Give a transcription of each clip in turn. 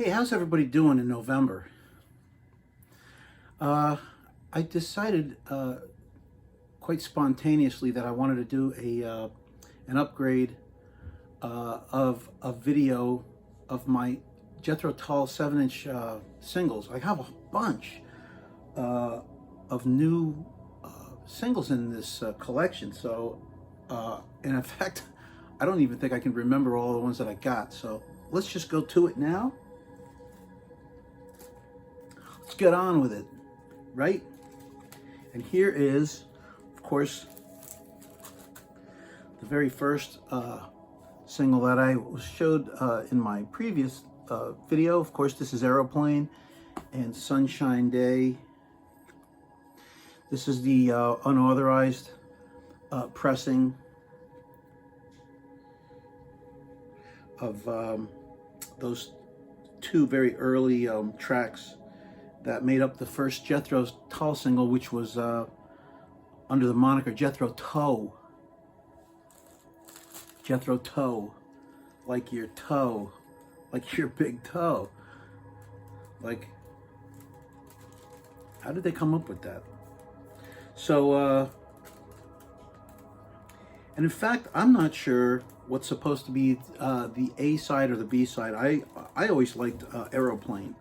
Hey, how's everybody doing in November? I decided quite spontaneously that I wanted to do an upgrade of a video of my Jethro Tull 7-inch singles. I have a bunch of new singles in this collection. So, and in fact, I don't even think I can remember all the ones that I got. So let's just go to it now. Let's get on with it, right? And here is, of course, the very first single that I showed in my previous video. Of course, this is Aeroplane and Sunshine Day. This is the unauthorized pressing of those two very early tracks that made up the first Jethro Tull single, which was under the moniker Jethro Tull. Jethro Tull, like your toe, like your big toe. Like, how did they come up with that? So, and in fact, I'm not sure what's supposed to be the A side or the B side. I always liked Aeroplane,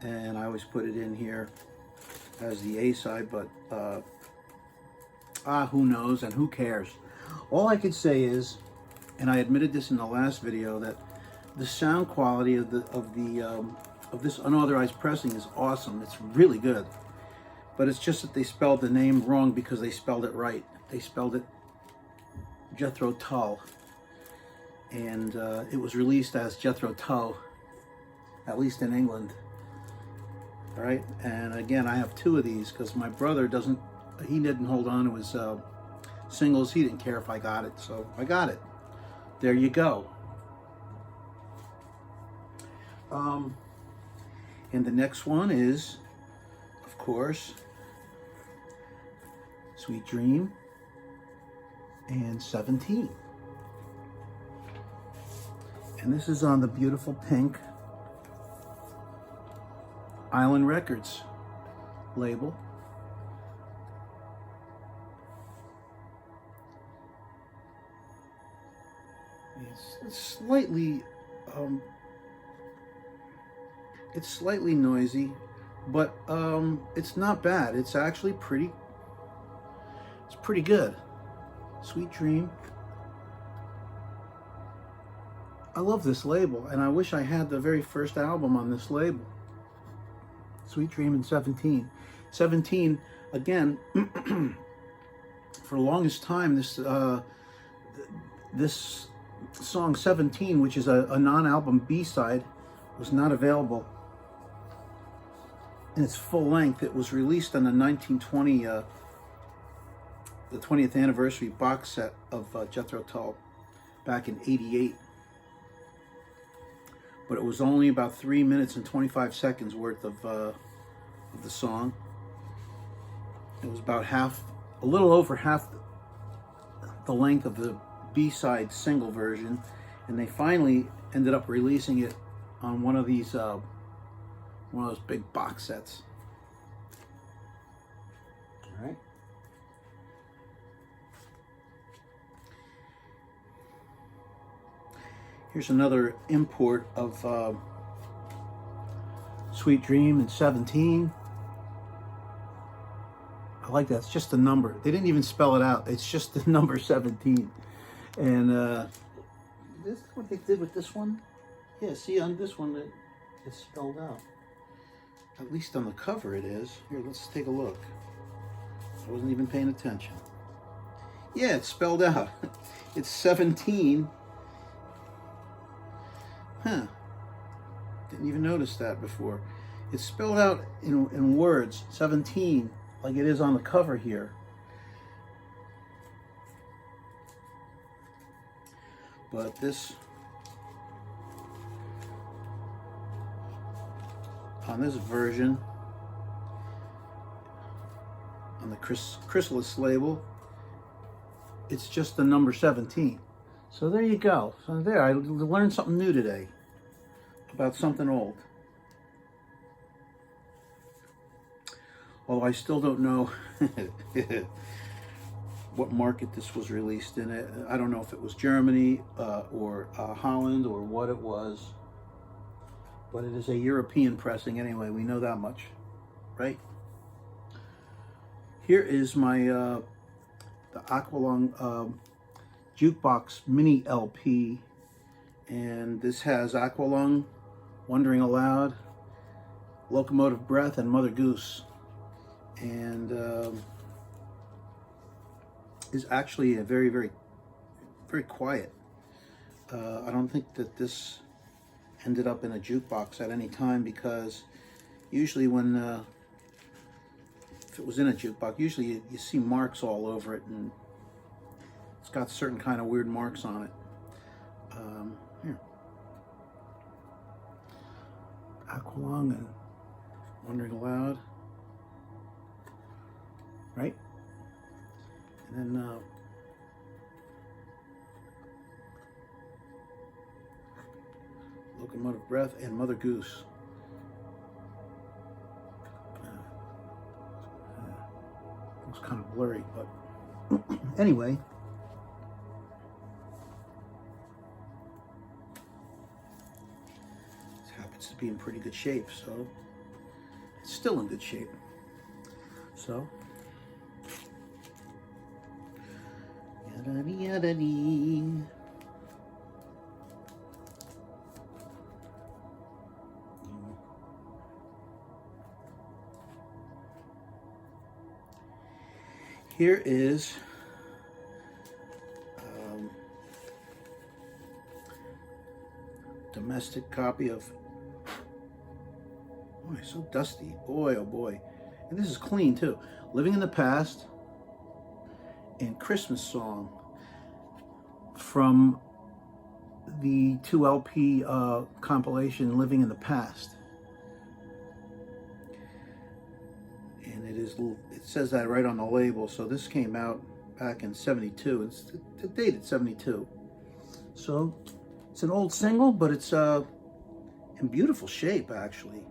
and I always put it in here as the A side, but who knows and who cares? All I could say is, and I admitted this in the last video, that the sound quality of this unauthorized pressing is awesome. It's really good, but it's just that they spelled the name wrong because they spelled it right. They spelled it Jethro Tull, and it was released as Jethro Tull, at least in England. All right, and again, I have two of these because my brother he didn't hold on to his singles. He didn't care if I got it, so I got it. There you go. And the next one is, of course, Sweet Dream and 17. And this is on the beautiful pink Island Records label. It's slightly noisy, but it's not bad. It's actually pretty good. Sweet Dream. I love this label, and I wish I had the very first album on this label. Sweet Dream and 17. 17, again, for the longest time, this song 17, which is a non-album B-side, was not available in its full length. It was released on the 1920, the 20th anniversary box set of Jethro Tull back in '88. But it was only about 3 minutes and 25 seconds worth of the song. It was about a little over half the length of the B-side single version, and they finally ended up releasing it on one of these, one of those big box sets. All right. Here's another import of Sweet Dream and 17. I like that. It's just a number. They didn't even spell it out. It's just the number 17. And this is what they did with this one. Yeah, see, on this one it's spelled out. At least on the cover it is. Here, let's take a look. I wasn't even paying attention. Yeah, it's spelled out. It's 17. Huh. Didn't even notice that before. It's spelled out in words, 17, like it is on the cover here. But this, on this version, on the Chrysalis label, it's just the number 17. So there you go. So there, I learned something new today about something old. Although I still don't know what market this was released in. I don't know if it was Germany or Holland or what it was. But it is a European pressing anyway, we know that much, right? Here is my the Aqualung Jukebox Mini LP, and this has Aqualung, Wondering Aloud, Locomotive Breath, and Mother Goose, and is actually a very, very, very quiet. I don't think that this ended up in a jukebox at any time, because usually when if it was in a jukebox, usually you see marks all over it, and it's got certain kind of weird marks on it. Here, Aqualung and Wondering Aloud, right? And then Locomotive Breath and Mother Goose. It was kind of blurry, but anyway. This happens to be in pretty good shape, so it's still in good shape. So, yada-dee. Here is domestic copy of, boy, so dusty, boy, oh boy. And this is clean too. Living in the Past and Christmas Song from the 2 LP compilation Living in the Past. And it says that right on the label. So this came out back in 72. It's dated 72. So it's an old single, but it's in beautiful shape actually.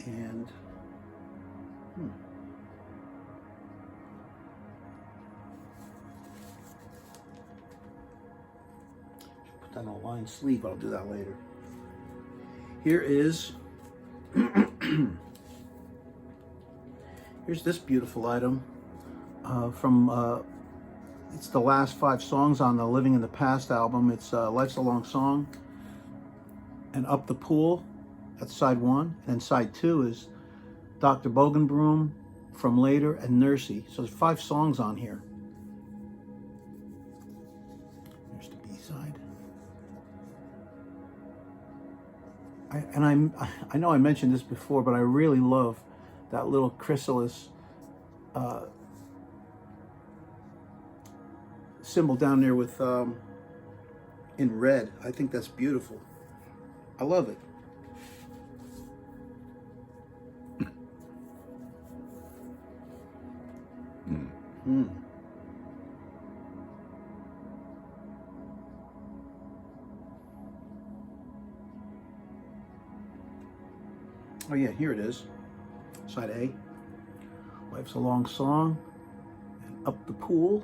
And put that on a lined sleeve. I'll do that later. Here is here's this beautiful item from it's the last 5 songs on the Living in the Past album. It's Life's a Long Song and Up the Pool. That's side 1. And side 2 is Dr. Bogenbroom, From Later, and Nursey. So there's 5 songs on here. Here's the B-side. I know I mentioned this before, but I really love that little chrysalis symbol down there with in red. I think that's beautiful. I love it. Oh yeah, here it is. Side A. Life's a Long Song and Up the Pool.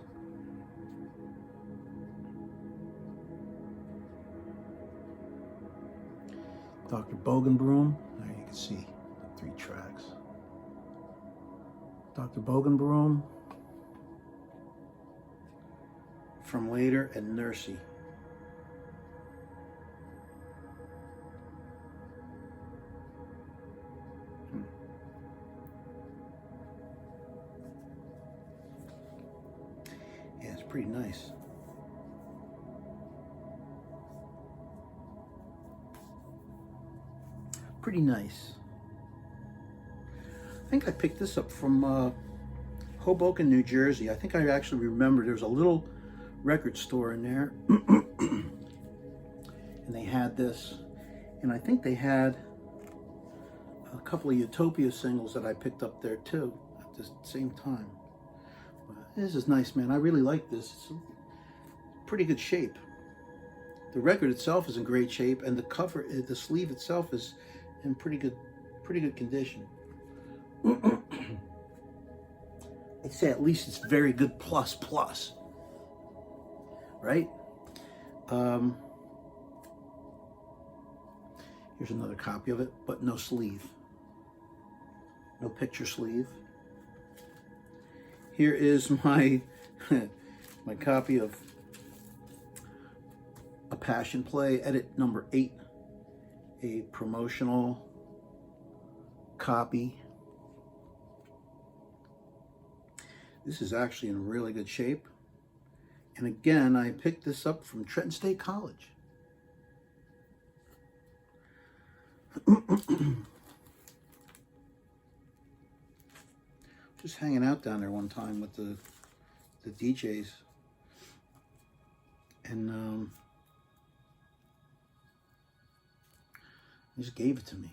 Dr. Bogenbroom. There you can see the 3 tracks. Dr. Bogenbroom, From Later, and Nursey. Yeah, it's pretty nice. Pretty nice. I think I picked this up from Hoboken, New Jersey. I think I actually remember there was a little record store in there and they had this, and I think they had a couple of Utopia singles that I picked up there too at the same time. This is nice, man. I really like this. It's pretty good shape. The record itself is in great shape, and the cover, the sleeve itself is in pretty good condition. I'd say at least it's very good plus, right? Here's another copy of it, but no sleeve. No picture sleeve. Here is my my copy of A Passion Play, edit number 8, a promotional copy. This is actually in really good shape. And again, I picked this up from Trenton State College. Just hanging out down there one time with the DJs, and he just gave it to me.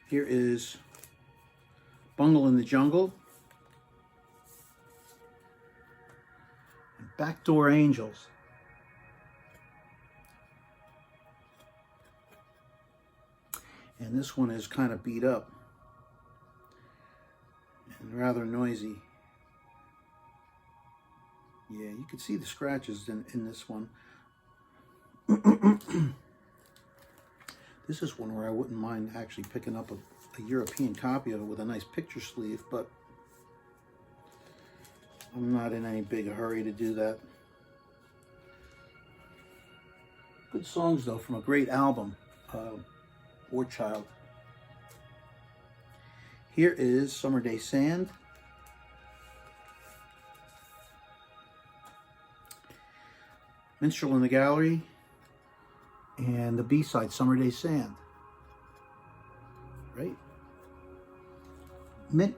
Here is Bungle in the Jungle and Backdoor Angels. And this one is kind of beat up and rather noisy. Yeah, you can see the scratches in this one. This is one where I wouldn't mind actually picking up a European copy of it with a nice picture sleeve, but I'm not in any big hurry to do that. Good songs, though, from a great album, War Child. Here is Summer Day Sand. Minstrel in the Gallery. And the B-side, Summer Day Sand. Right? Mint.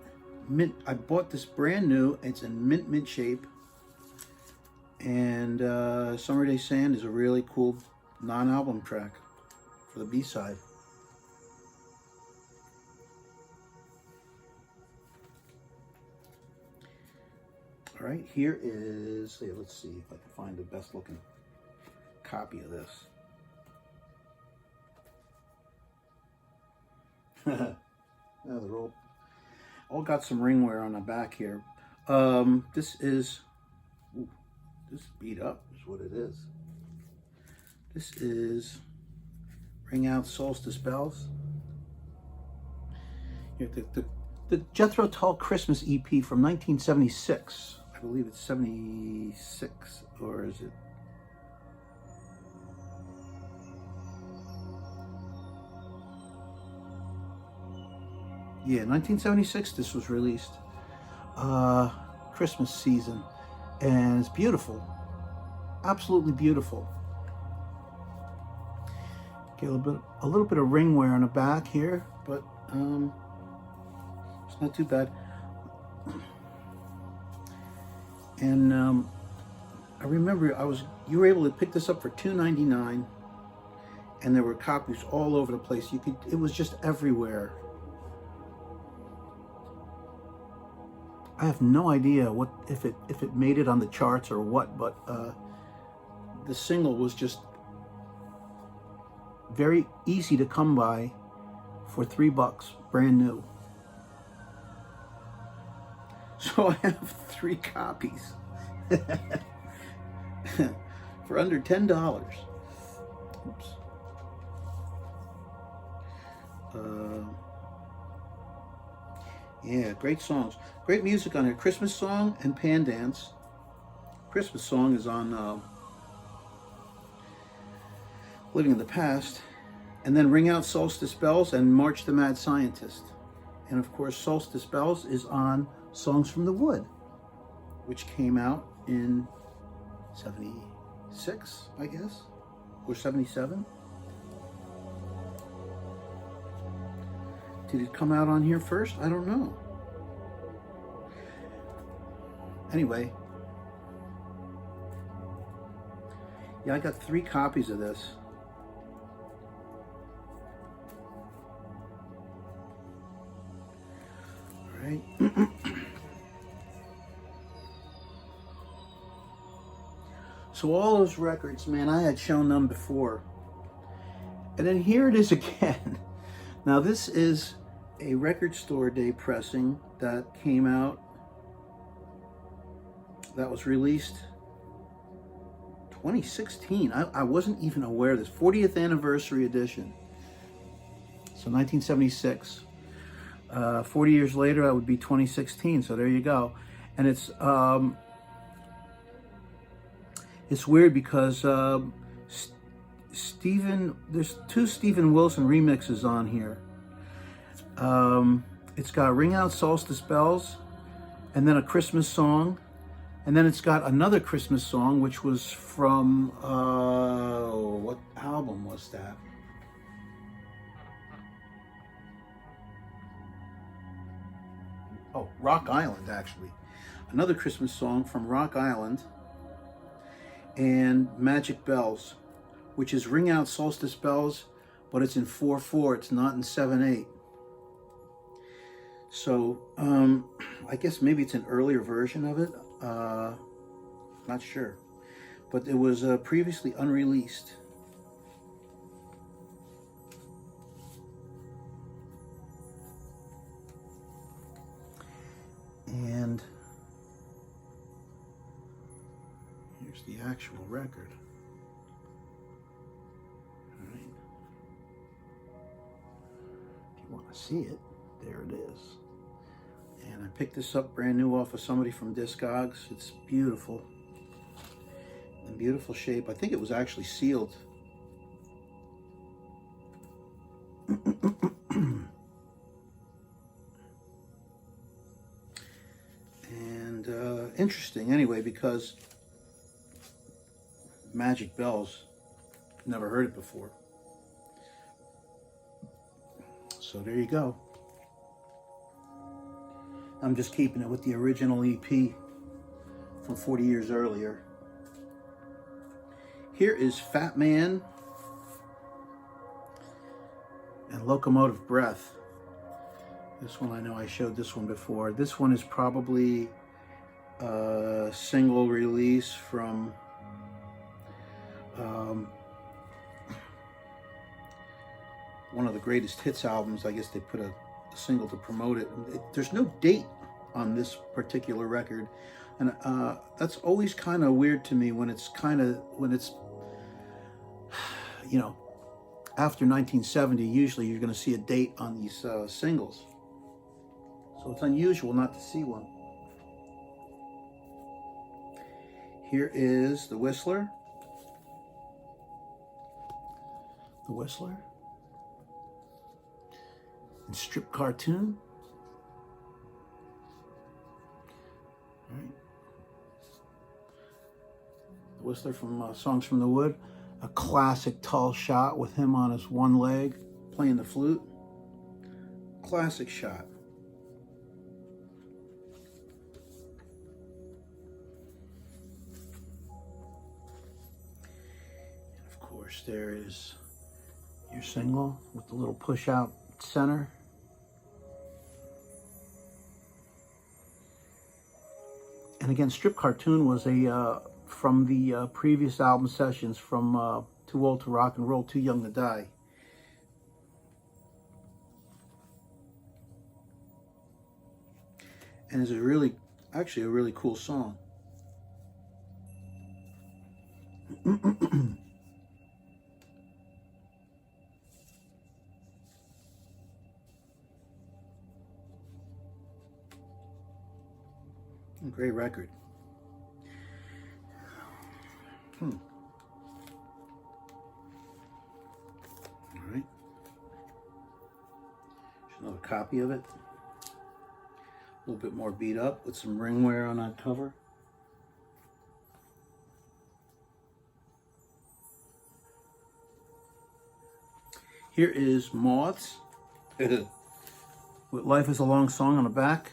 I bought this brand new. It's in mint shape. And Summer Day Sand is a really cool non-album track for the B-side. All right, here is, let's see if I can find the best looking copy of this. Yeah, they're all got some ring wear on the back here. This is beat up is what it is. This is Ring Out Solstice Bells. Here, the Jethro Tull Christmas EP from 1976. I believe it's 76, or is it? Yeah, 1976 this was released. Christmas season. And it's beautiful. Absolutely beautiful. Get a little bit of ring wear on the back here, but it's not too bad. And I remember you were able to pick this up for $2.99, and there were copies all over the place. It was just everywhere. I have no idea if it made it on the charts or what, but the single was just very easy to come by for $3, brand new. So I have 3 copies for under $10. Oops. Yeah, great songs. Great music on here. Christmas Song and Pan Dance. Christmas Song is on Living in the Past. And then Ring Out Solstice Bells and March the Mad Scientist. And of course, Solstice Bells is on Songs from the Wood, which came out in 76, I guess, or 77. Did it come out on here first? I don't know. Anyway, yeah, I got 3 copies of this. right. So all those records, man, I had shown them before. And then here it is again. Now this is a record store day pressing that came out, that was released 2016. I wasn't even aware of this. 40th anniversary edition. So 1976. 40 years later, that would be 2016. So there you go. And it's weird because there's two Steven Wilson remixes on here. It's got Ring Out Solstice Bells, and then a Christmas song, and then it's got another Christmas song, which was from, what album was that? Oh, Rock Island, actually. Another Christmas song from Rock Island, and Magic Bells, which is Ring Out Solstice Bells, but it's in 4/4, it's not in 7/8. So, I guess maybe it's an earlier version of it, not sure. But it was previously unreleased. And here's the actual record. All right. If you want to see it, there it is. And I picked this up brand new off of somebody from Discogs. It's beautiful. In beautiful shape. I think it was actually sealed. And interesting anyway, because Magic Bells, never heard it before. So there you go. I'm just keeping it with the original EP from 40 years earlier. Here is Fat Man and Locomotive Breath. This one, I know I showed this one before. This one is probably a single release from one of the greatest hits albums. I guess they put a single to promote it. There's no date on this particular record, and that's always kind of weird to me when it's you know, after 1970. Usually you're going to see a date on these singles, so it's unusual not to see one. Here is The Whistler. The Whistler. And Strip Cartoon. All right. The Whistler from Songs from the Wood. A classic Tull shot with him on his one leg playing the flute. Classic shot. And of course there is your single with the little push out center. And again, Strip Cartoon was a from the previous album sessions from Too Old to Rock and Roll, Too Young to Die. And it's actually a really cool song. Great record. All right. There's another copy of it. A little bit more beat up with some ring wear on that cover. Here is Moths with Life is a Long Song on the back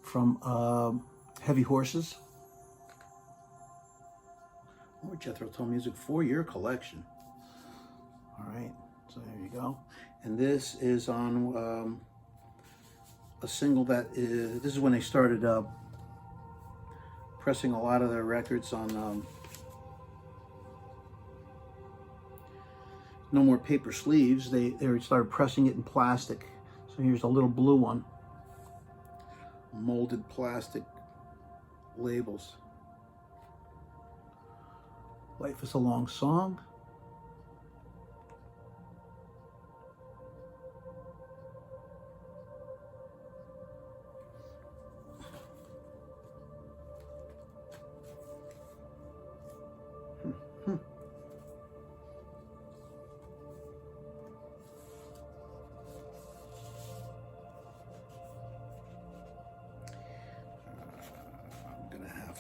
from Heavy Horses. More Jethro Tull music, 4-year collection. All right, so there you go. And this is on a single that is, this is when they started pressing a lot of their records on no more paper sleeves. They started pressing it in plastic. So here's a little blue one. Molded plastic labels. Life is a Long Song.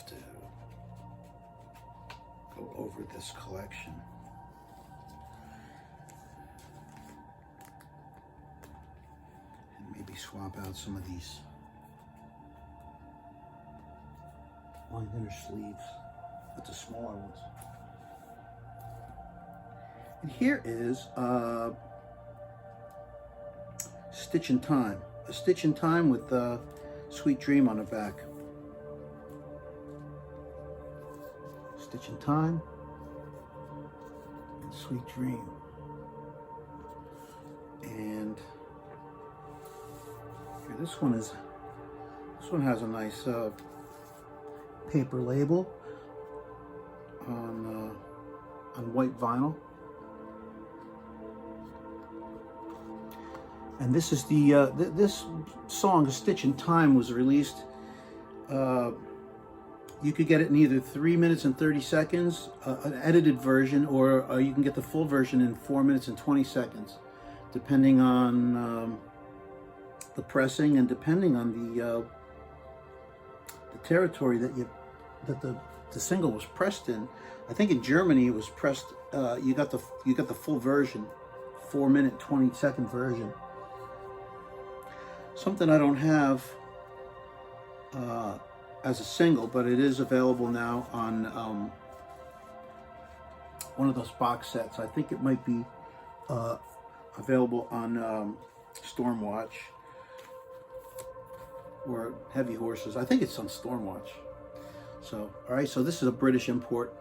To go over this collection. And maybe swap out some of these lined inner sleeves with the smaller ones. And here is Stitch in Time. A Stitch in Time with Sweet Dream on the back. Stitch in Time and Sweet Dream. And here, this one has a nice paper label on white vinyl. And this is the this song, A Stitch in Time, was released. You could get it in either 3 minutes and 30 seconds, an edited version, or you can get the full version in 4 minutes and 20 seconds, depending on the pressing and depending on the territory that the single was pressed in. I think in Germany it was pressed. You got the full version, 4 minute 20-second version. Something I don't have as a single, but it is available now on one of those box sets. I think it might be available on Stormwatch or Heavy Horses. I think it's on Stormwatch. So, all right, so this is a British import.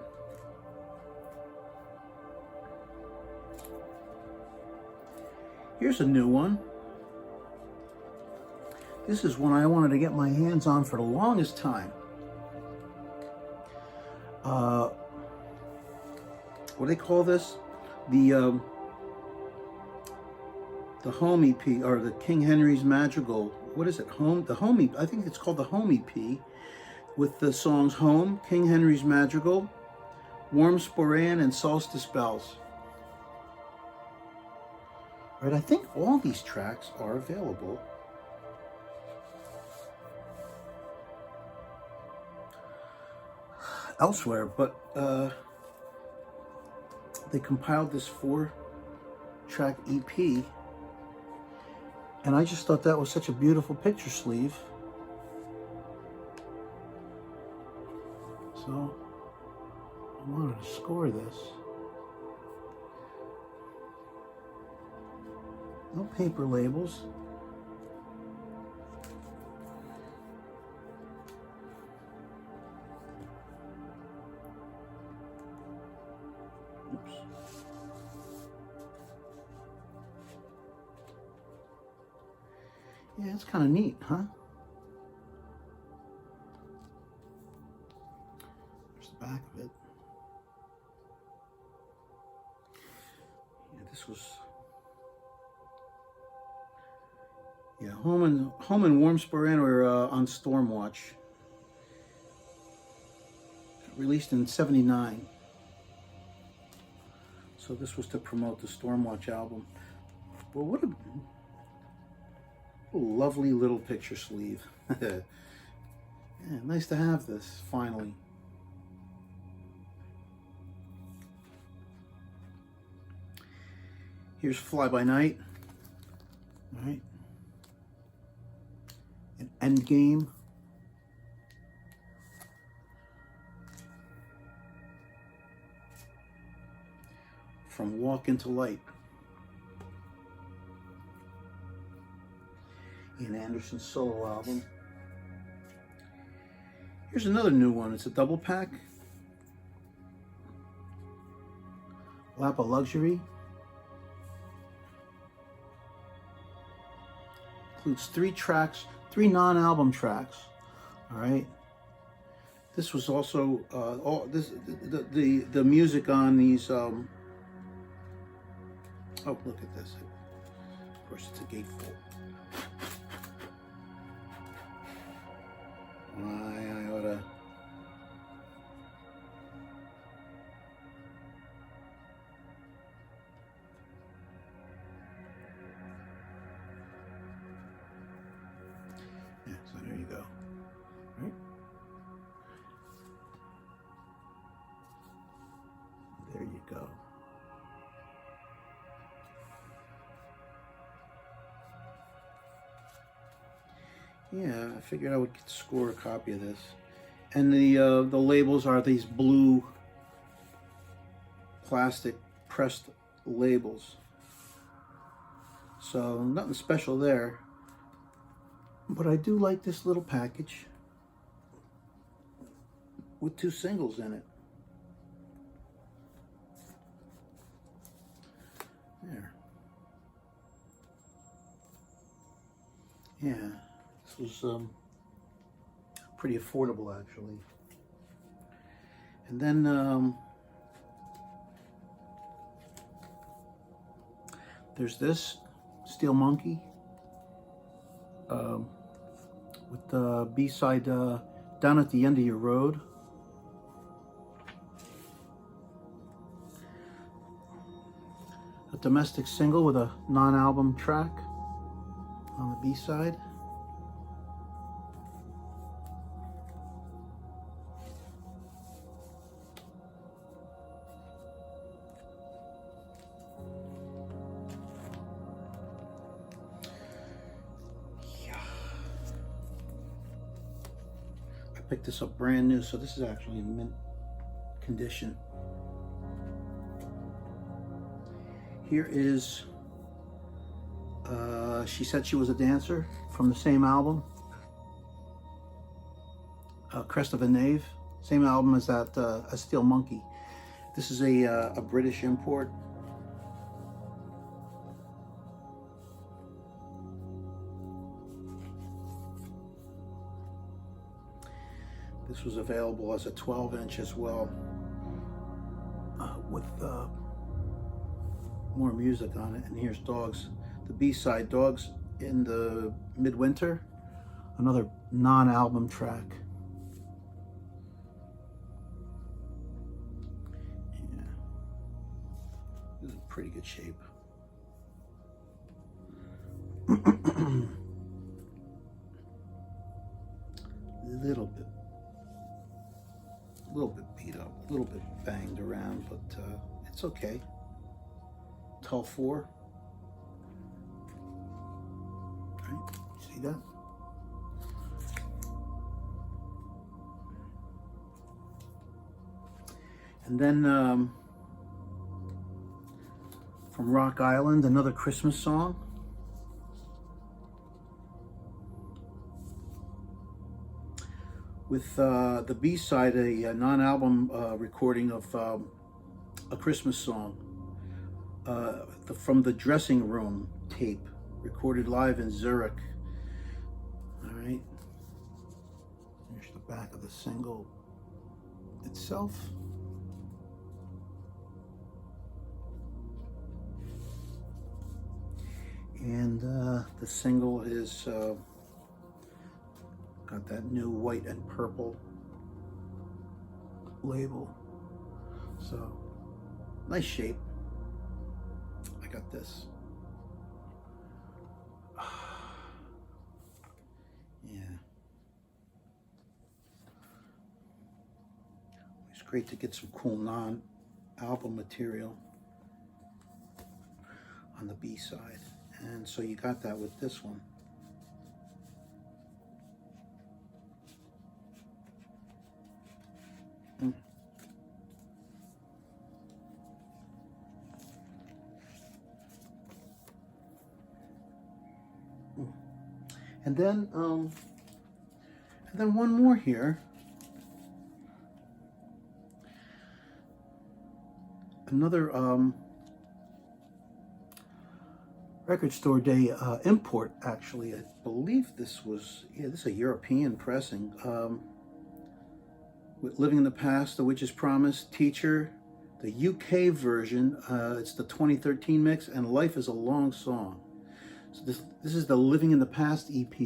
Here's a new one. This is one I wanted to get my hands on for the longest time. What do they call this? The Home EP, or the King Henry's Madrigal. What is it? The Home EP. I think it's called the Home EP, with the songs Home, King Henry's Madrigal, Warm Sporan, and Solstice Bells. All right, I think all these tracks are available elsewhere, but they compiled this 4-track EP, and I just thought that was such a beautiful picture sleeve. So I wanted to score this. No paper labels. Oops. Yeah, it's kind of neat, huh? There's the back of it. Yeah, this was... Yeah, Home and Warm Sporan were on Stormwatch. Released in '79. So this was to promote the Stormwatch album. Well, what a lovely little picture sleeve. Yeah, nice to have this, finally. Here's Fly By Night. All right. An Endgame. From Walk Into Light. Ian Anderson's solo album. Here's another new one. It's a double pack. Lap of Luxury. Includes 3 tracks, 3 non-album tracks. All right. This was also the music on these. Oh, look at this. Of course, it's a gatefold. I ought to. Yeah, so there you go. Right? There you go. Yeah, I figured I would score a copy of this. And the labels are these blue plastic pressed labels. So nothing special there. But I do like this little package with 2 singles in it. There. Yeah, this was pretty affordable actually. And then there's this Steel Monkey with the B-side Down at the End of Your Road. A domestic single with a non-album track on the B-side. Picked this up brand new, so this is actually in mint condition. Here is She Said She Was a Dancer from the same album, Crest of a Knave, same album as that A Steel Monkey. This is a British import. This was available as a 12-inch as well, with more music on it. And here's Dogs, the B-side, Dogs in the Midwinter, another non-album track. Yeah, this is in pretty good shape. A little bit beat up, a little bit banged around, but it's okay. Tull 4. Right, see that? And then from Rock Island, another Christmas song. With the B-side, a non-album recording of a Christmas song from the Dressing Room tape, recorded live in Zurich. All right, here's the back of the single itself. And the single is got that new white and purple label. So, nice shape. I got this. Yeah. It's great to get some cool non-album material on the B-side. And so you got that with this one. And then one more here. Another record store day import, actually. I believe this was, yeah, this is a European pressing. With Living in the Past, The Witch's Promise, Teacher, the UK version, it's the 2013 mix, and Life is a Long Song. So this is the Living in the Past EP.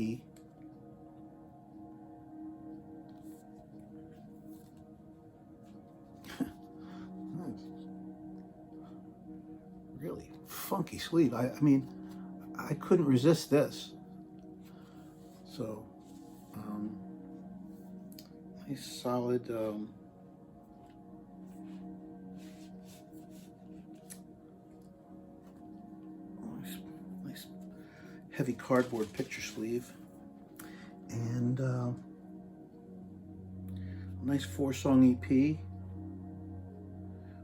Really funky sleeve. I mean, I couldn't resist this. So, nice solid, nice heavy cardboard picture sleeve, and a nice 4-song EP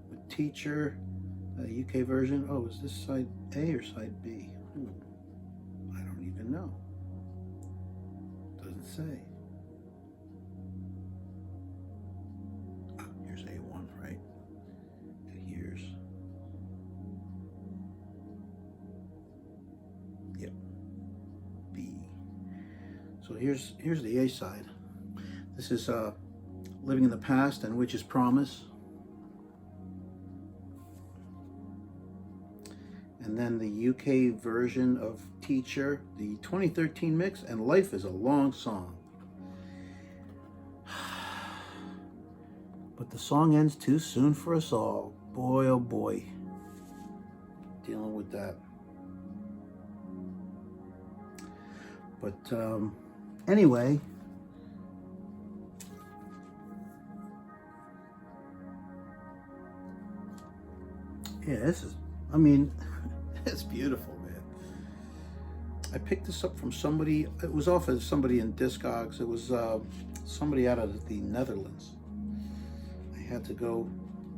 with Teacher. UK version. Oh, is this side A or side B? I don't even know. Doesn't say. Oh, here's A1, right? And here's, yep, B. So here's the A side. This is Living in the Past and Witch's Promise. And then the UK version of Teacher, the 2013 mix, and Life is a Long Song. But the song ends too soon for us all. Boy, oh boy. Dealing with that. But anyway, yeah, this is, I mean, it's beautiful, man. I picked this up from somebody. It was off of somebody in Discogs. It was somebody out of the Netherlands. I had to go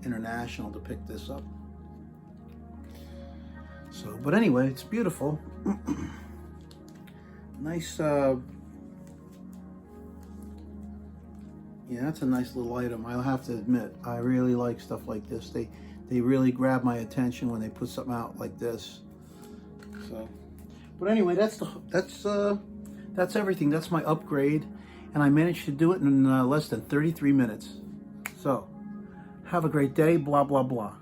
international to pick this up. So, but anyway, it's beautiful. Nice, yeah, that's a nice little item. I'll have to admit, I really like stuff like this. They really grab my attention when they put something out like this. So, but anyway, that's everything. That's my upgrade, and I managed to do it in less than 33 minutes. So, have a great day. Blah blah blah.